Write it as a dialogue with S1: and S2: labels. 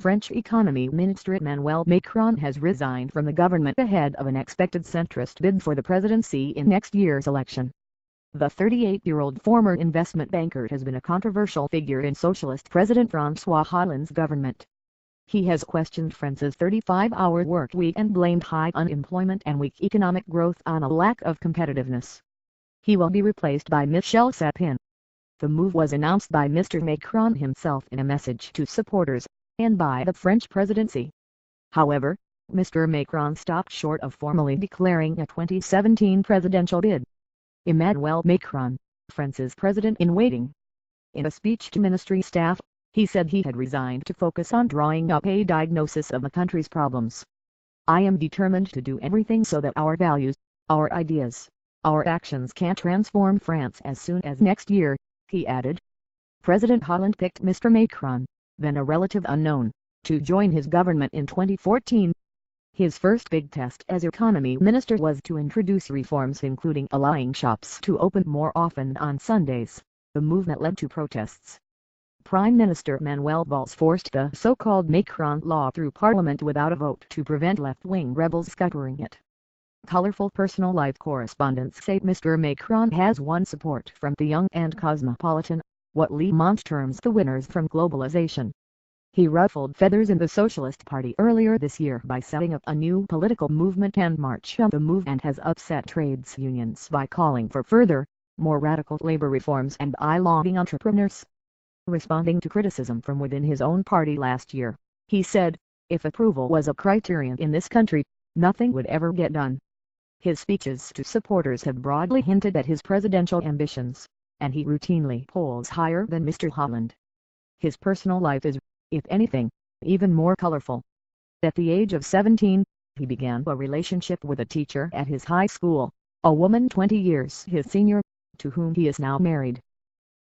S1: French Economy Minister Emmanuel Macron has resigned from the government ahead of an expected centrist bid for the presidency in next year's election. The 38-year-old former investment banker has been a controversial figure in Socialist President Francois Hollande's government. He has questioned France's 35-hour work week and blamed high unemployment and weak economic growth on a lack of competitiveness. He will be replaced by Michel Sapin. The move was announced by Mr Macron himself in a message to supporters, and by the French presidency. However, Mr Macron stopped short of formally declaring a 2017 presidential bid. Emmanuel Macron, France's president-in-waiting. In a speech to ministry staff, he said he had resigned to focus on drawing up a diagnosis of the country's problems. "I am determined to do everything so that our values, our ideas, our actions can transform France as soon as next year," he added. President Hollande picked Mr Macron, then a relative unknown, to join his government in 2014. His first big test as economy minister was to introduce reforms including allowing shops to open more often on Sundays, the move that led to protests. Prime Minister Manuel Valls forced the so-called Macron law through Parliament without a vote to prevent left-wing rebels scuppering it. Colorful personal life correspondents say Mr Macron has won support from the young and cosmopolitan, what Le Monde terms the winners from globalization. He ruffled feathers in the Socialist Party earlier this year by setting up a new political movement and march on the move, and has upset trades unions by calling for further, more radical labor reforms and lobbying entrepreneurs. Responding to criticism from within his own party last year, he said, "If approval was a criterion in this country, nothing would ever get done." His speeches to supporters have broadly hinted at his presidential ambitions, and he routinely polls higher than Mr Hollande. His personal life is, if anything, even more colorful. At the age of 17, he began a relationship with a teacher at his high school, a woman 20 years his senior, to whom he is now married.